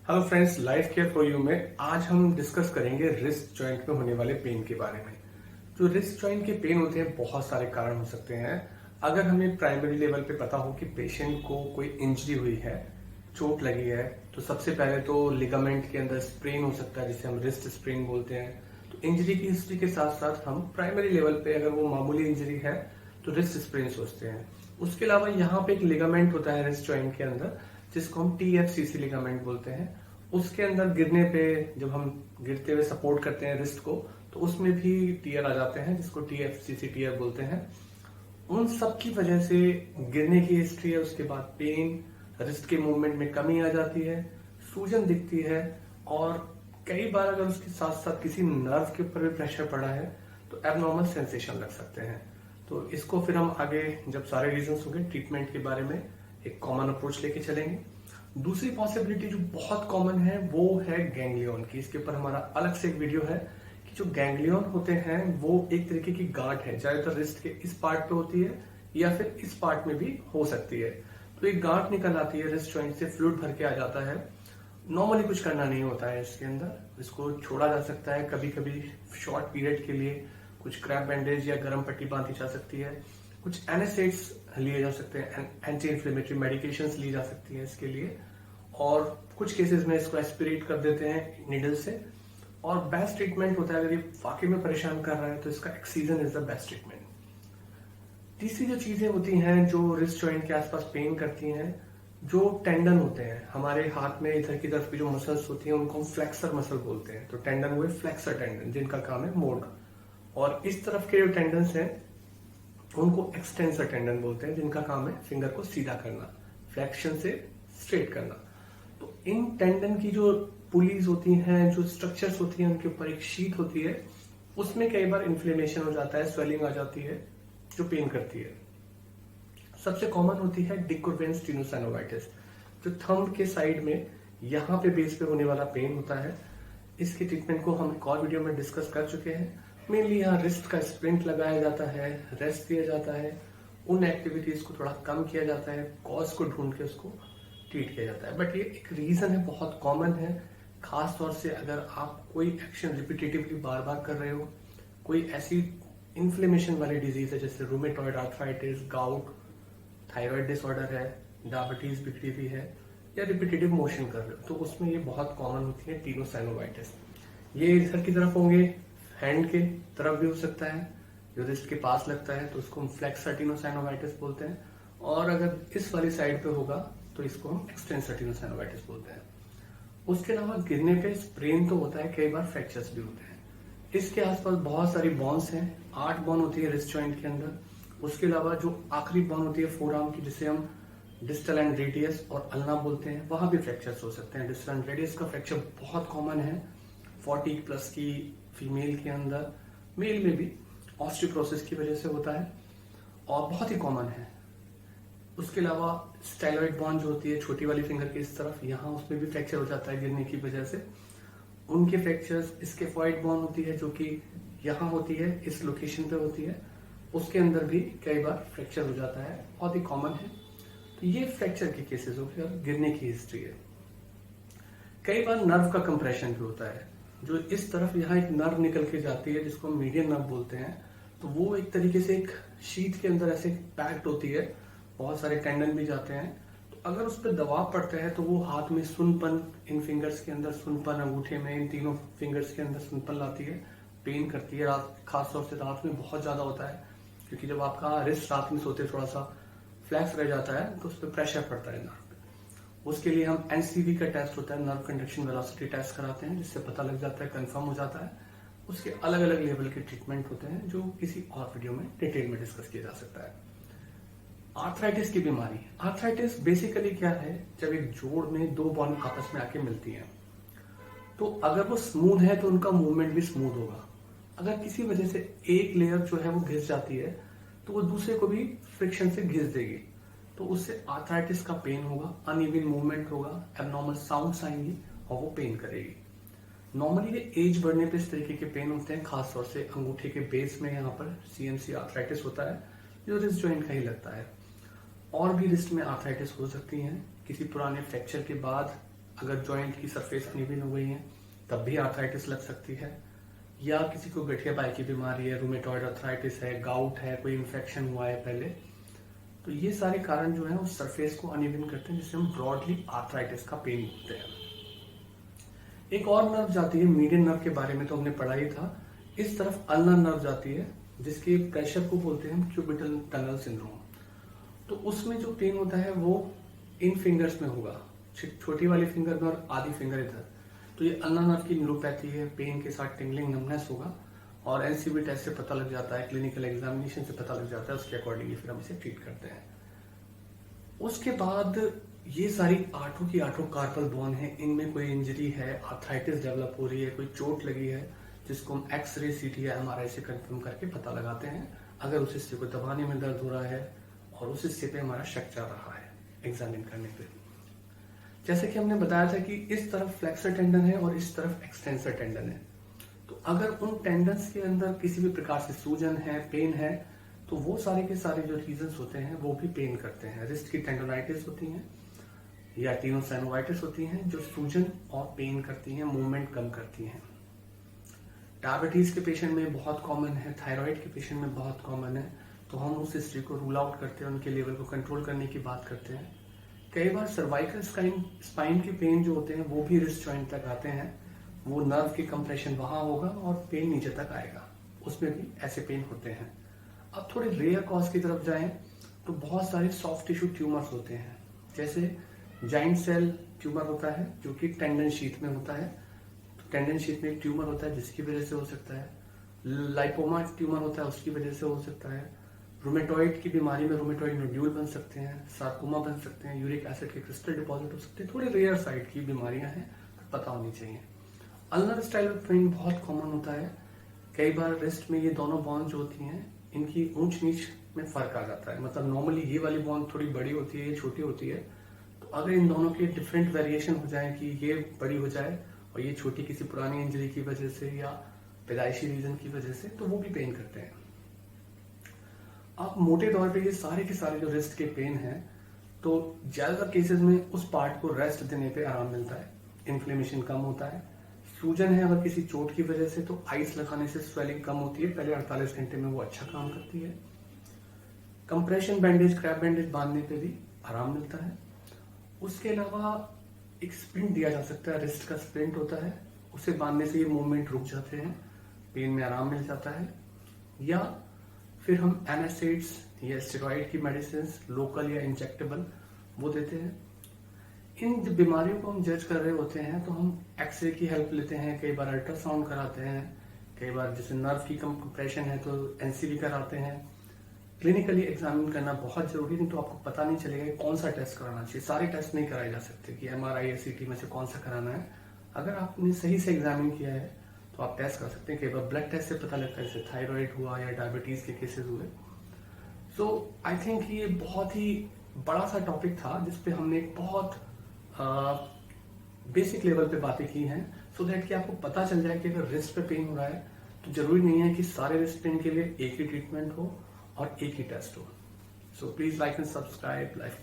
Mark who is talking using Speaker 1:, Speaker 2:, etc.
Speaker 1: Hello friends, life care for you में आज हम डिस्कस करेंगे रिस्ट जॉइंट में होने वाले पेन के बारे में। जो रिस्ट जॉइंट के पेन होते हैं, बहुत सारे कारण हो सकते हैं। अगर हमें प्राइमरी लेवल पे पता हो कि पेशेंट को कोई इंजरी हुई है, चोट लगी है, तो सबसे पहले तो लिगामेंट के अंदर स्प्रेन हो सकता है, जिसे हम रिस्ट स्प्रेन बोलते हैं। तो इंजरी की हिस्ट्री के साथ साथ हम प्राइमरी लेवल पे अगर वो मामूली इंजरी है तो रिस्ट स्प्रेन सोचते हैं। उसके अलावा यहाँ पे एक लिगामेंट होता है रिस्ट जॉइंट के अंदर, जिसको हम TFCC लिगामेंट बोलते हैं। उसके अंदर गिरने पे जब हम गिरते हुए सपोर्ट करते हैं रिस्ट को, तो उसमें भी टीयर आ जाते हैं, जिसको TFCC टीयर बोलते हैं। उन सब की वजह से गिरने की हिस्ट्री है, उसके बाद पेन, रिस्ट के मूवमेंट में कमी आ जाती है, सूजन दिखती है, और कई बार अगर उसके साथ साथ किसी नर्व के ऊपर भी प्रेशर पड़ा है तो एबनॉर्मल सेंसेशन लग सकते हैं। तो इसको फिर हम आगे जब सारे रीजंस होंगे ट्रीटमेंट के बारे में एक कॉमन अप्रोच लेके चलेंगे। दूसरी पॉसिबिलिटी जो बहुत कॉमन है वो है गैंग्लियन की। इसके ऊपर हमारा अलग से एक वीडियो है कि जो गैंग्लियन होते हैं वो एक तरीके की गांठ है, ज्यादातर रिस्ट के इस पार्ट पे होती है या फिर इस पार्ट में भी हो सकती है। तो एक गांठ निकल आती है रिस्ट जॉइंट से, फ्लूइड भर के आ जाता है। नॉर्मली कुछ करना नहीं होता है इसके अंदर, इसको छोड़ा जा सकता है। कभी कभी शॉर्ट पीरियड के लिए कुछ क्रैप बैंडेज या गर्म पट्टी बांधी जा सकती है, कुछ एनेसेट्स लिए जा सकते हैं, एंटी इन्फ्लेमेटरी मेडिकेशंस ली जा सकती हैं इसके लिए, और कुछ केसेस में इसको एस्पिरेट कर देते हैं नीडल से। और बेस्ट ट्रीटमेंट होता है, अगर ये वाकई में परेशान कर रहा है तो इसका excision is the best treatment. तीसरी जो चीजें होती हैं जो रिस्ट जॉइंट के आसपास पेन करती हैं, जो टेंडन होते हैं हमारे हाथ में इधर की तरफ की जो मसल्स होती हैं उनको हम फ्लेक्सर मसल बोलते हैं। तो टेंडन हुए फ्लेक्सर टेंडन, जिनका काम है मोड़ना, और इस तरफ के जो टेंडन्स हैं उनको एक्सटेंसर टेंडन बोलते हैं, जिनका काम है फिंगर को सीधा करना, फ्लेक्शन से स्ट्रेट करना। तो इन टेंडन की जो पुलीज होती हैं, जो स्ट्रक्चर्स होती हैं, उनके ऊपर एक शीट होती है, उसमें कई बार इन्फ्लेमेशन हो जाता है, स्वेलिंग आ जाती है जो पेन करती है। सबसे कॉमन होती है डिक्रोवेंस टेनोसाइनोवाइटिस, जो थंब के साइड में यहाँ पे बेस पे होने वाला पेन होता है। इसके ट्रीटमेंट को हम एक और वीडियो में डिस्कस कर चुके हैं। मेनली यहाँ रिस्ट का स्प्रिंट लगाया जाता है, रेस्ट दिया जाता है, उन एक्टिविटीज को थोड़ा कम किया जाता है, कॉज को ढूंढ के उसको ट्रीट किया जाता है। बट ये एक रीजन है, बहुत कॉमन है। खास तौर से अगर आप कोई एक्शन रिपीटेटिवली बार बार कर रहे हो, कोई ऐसी इन्फ्लेमेशन वाली डिजीज है जैसे rheumatoid arthritis, gout, thyroid disorder है, डायबिटीज बिगड़ी हुई है, या रिपीटेटिव मोशन कर रहे हो, तो उसमें ये बहुत कॉमन होती है टेनोसाइनोवाइटिस। ये इधर की तरफ होंगे, हैंड के तरफ भी हो सकता है, जो रिस्ट के पास लगता है तो उसको हम फ्लेक्सर टेनोसाइनोवाइटिस बोलते हैं। और अगर इस वाली साइड पे होगा तो इसको हम एक्सटेंसर टेनोसाइनोवाइटिस बोलते हैं। उसके अलावा गिरने पे स्प्रेन तो होता है, कई बार फ्रैक्चर्स भी होते हैं। इसके आसपास बहुत सारी बॉन्स हैं, 8 बॉन होती है रिस्ट जॉइंट के अंदर। उसके अलावा जो आखिरी बॉन होती है फोरआर्म की, जिसे हम डिस्टल एंड रेडियस और अल्ना बोलते हैं, वहां भी फ्रैक्चर्स हो सकते हैं। डिस्टल एंड रेडियस का फ्रैक्चर बहुत कॉमन है 40+ की फीमेल के अंदर, मेल में भी ऑस्टियोप्रोसिस की वजह से होता है और बहुत ही कॉमन है। उसके अलावा स्टाइलॉइड बॉन जो होती है छोटी वाली फिंगर के इस तरफ, यहाँ उसमें भी फ्रैक्चर हो जाता है गिरने की वजह से। उनके फ्रैक्चर्स, स्केफॉइड बॉन होती है जो कि यहाँ होती है, इस लोकेशन पे होती है, उसके अंदर भी कई बार फ्रैक्चर हो जाता है, बहुत ही कॉमन है। तो ये फ्रैक्चर के केसेस हो गए, गिरने की हिस्ट्री है। कई बार नर्व का कंप्रेशन भी होता है, जो इस तरफ यहाँ एक नर्व निकल के जाती है जिसको मीडियन नर्व बोलते हैं। तो वो एक तरीके से एक शीट के अंदर ऐसे पैक्ड होती है, बहुत सारे टेंडन भी जाते हैं। तो अगर उस पर दबाव पड़ता है तो वो हाथ में सुनपन, इन फिंगर्स के अंदर सुनपन, अंगूठे में, इन तीनों फिंगर्स के अंदर सुनपन लाती है, पेन करती है। रात, खासतौर से रात में बहुत ज्यादा होता है, क्योंकि जब आपका रिस्ट रात में सोते थोड़ा सा फ्लैक्स रह जाता है तो उस पर प्रेशर पड़ता है नर्व पे। उसके लिए हम NCV का टेस्ट होता है, नर्व कंडक्शन वेलोसिटी टेस्ट कराते हैं, जिससे पता लग जाता है, कंफर्म हो जाता है। उसके अलग अलग लेवल के ट्रीटमेंट होते हैं जो किसी और वीडियो में डिटेल में डिस्कस किया जा सकता है। आर्थराइटिस की बीमारी, आर्थराइटिस बेसिकली क्या है, जब एक जोड़ में 2 बॉन आपस में आके मिलती हैं, तो अगर वो स्मूथ है तो उनका मूवमेंट भी स्मूथ होगा। अगर किसी वजह से एक लेयर जो है वो घिस जाती है तो वो दूसरे को भी फ्रिक्शन से घिस देगी, तो उससे आर्थराइटिस का पेन होगा, अनइवन मूवमेंट होगा, एबनॉर्मल साउंड्स आएंगी और वो पेन करेगी। नॉर्मली ये एज बढ़ने पे इस तरीके के पेन होते हैं, खासतौर से अंगूठे के बेस में यहाँ पर CMC आर्थराइटिस होता है, जो रिस्ट जॉइंट का ही लगता है। और भी रिस्ट में आर्थराइटिस हो सकती है किसी पुराने फ्रैक्चर के बाद, अगर जॉइंट की सरफेस अनइवन हो गई है तब भी आर्थराइटिस लग सकती है, या किसी को गठिया पाई की बीमारी है, रूमेटॉइड आर्थराइटिस है, गाउट है, कोई इन्फेक्शन हुआ है पहले, तो ये सारे कारण जो है उस सरफेस को अनइवन करते हैं, जिससे हम ब्रॉडली आर्थराइटिस का पेन बोलते हैं। एक और नर्व जाती है, मीडियन नर्व के बारे में तो हमने पढ़ा ही था। इस तरफ अल्नर नर्व जाती है, जिसके प्रेशर को बोलते हैं हम क्यूबिटल टनल सिंड्रोम। तो उसमें जो पेन होता है वो इन फिंगर्स में होगा, छोटी वाली फिंगर में और आधी फिंगर इधर। तो ये अल्नर नर्व की न्यूरोपैथी है, पेन के साथ टिंगलिंग नमनेस होगा, और एनसीबी टेस्ट से पता लग जाता है, क्लिनिकल एग्जामिनेशन से पता लग जाता है, उसके अकॉर्डिंगली फिर हम इसे ट्रीट करते हैं। उसके बाद ये सारी आठों की आठों कार्पल बोन है, इनमें कोई इंजरी है, आर्थराइटिस डेवलप हो रही है, कोई चोट लगी है, जिसको हम एक्सरे, सीटी या एमआरआई से कंफर्म करके पता लगाते हैं। अगर उस हिस्से को दबाने में दर्द हो रहा है और उस हिस्से पे हमारा शक चल रहा है एग्जामिन करने पे। जैसे कि हमने बताया था कि इस तरफ फ्लेक्सर टेंडन है और इस तरफ एक्सटेंसर टेंडन है। तो अगर उन टेंडन्स के अंदर किसी भी प्रकार से सूजन है, पेन है, तो वो सारे के सारे जो रीजंस होते हैं वो भी पेन करते हैं। रिस्ट की टेंडोनाइटिस होती हैं या टीनोसाइनोवाइटिस होती हैं, जो सूजन और पेन करती हैं, मूवमेंट कम करती हैं। डायबिटीज के पेशेंट में बहुत कॉमन है, थायराइड के पेशेंट में बहुत कॉमन है, तो हम उस हिस्ट्री को रूल आउट करते हैं, उनके लेवल को कंट्रोल करने की बात करते हैं। कई बार सर्वाइकल स्पाइन के पेन जो होते हैं वो भी रिस्ट जॉइंट तक आते हैं, वो नर्व की कंप्रेशन वहां होगा और पेन नीचे तक आएगा, उसमें भी ऐसे पेन होते हैं। अब थोड़े रेयर कॉज की तरफ जाएं तो बहुत सारे सॉफ्ट टिश्यू ट्यूमर्स होते हैं, जैसे जाइंट सेल ट्यूमर होता है जो कि टेंडन शीथ में होता है। तो टेंडन शीथ में एक ट्यूमर होता है जिसकी वजह से हो सकता है। लाइपोमा ट्यूमर होता है, उसकी वजह से हो सकता है। रूमेटॉइड की बीमारी में रूमेटॉइड नोड्यूल बन सकते हैं, सार्कोमा बन सकते हैं, यूरिक एसिड के क्रिस्टल डिपॉजिट हो सकते हैं। थोड़े रेयर साइड की बीमारियां हैं, तो पता होनी चाहिए। अल्नर स्टाइल पेन बहुत कॉमन होता है। कई बार रिस्ट में ये दोनों बॉन जो होती हैं इनकी ऊंच नीच में फर्क आ जाता है। मतलब नॉर्मली ये वाली बॉन थोड़ी बड़ी होती है, ये छोटी होती है। तो अगर इन दोनों के डिफरेंट वेरिएशन हो जाए कि ये बड़ी हो जाए और ये छोटी किसी पुरानी इंजरी की वजह से या पैदाइशी रीजन की वजह से, तो वो भी पेन करते हैं। आप मोटे तौर पे ये सारे के सारे जो रिस्ट के पेन हैं, तो ज्यादातर केसेस में उस पार्ट को रेस्ट देने पे आराम मिलता है, इन्फ्लेमेशन कम होता है। सूजन है अगर किसी चोट की वजह से, तो आइस लगाने से स्वेलिंग कम होती है, पहले 48 घंटे में वो अच्छा काम करती है। कंप्रेशन बैंडेज, क्रैप बैंडेज बांधने पे भी आराम मिलता है। उसके अलावा एक स्प्रिंट दिया जा सकता है, रिस्ट का स्प्रिंट होता है, उसे बांधने से ये मूवमेंट रुक जाते हैं, पेन में आराम मिल जाता है। या फिर हम एनास्टेड्स या स्टेरॉइड की मेडिसिन, लोकल या इंजेक्टेबल, वो देते हैं। इन बीमारियों को हम जज कर रहे होते हैं तो हम एक्सरे की हेल्प लेते हैं, कई बार अल्ट्रासाउंड कराते हैं, कई बार जैसे नर्व की कंप्रेशन है तो एनसीबी कराते हैं। क्लिनिकली एग्जामिन करना बहुत जरूरी, नहीं तो आपको पता नहीं चलेगा कि कौन सा टेस्ट कराना चाहिए। सारे टेस्ट नहीं कराए जा सकते कि एमआरआई या सीटी में से कौन सा कराना है। अगर आपने सही से एग्जामिन किया है तो आप टेस्ट कर सकते हैं। कई बार ब्लड टेस्ट से पता लगता है, जैसे थायराइड हुआ या डायबिटीज के केसेस हुए। सो आई थिंक ये बहुत ही बड़ा सा टॉपिक था जिसपे हमने एक बहुत बेसिक लेवल पे बातें की हैं, सो दैट कि आपको पता चल जाए कि अगर रिस्ट पे पेन हो रहा है तो जरूरी नहीं है कि सारे रिस्ट पेन के लिए एक ही ट्रीटमेंट हो और एक ही टेस्ट हो। So please like and subscribe life.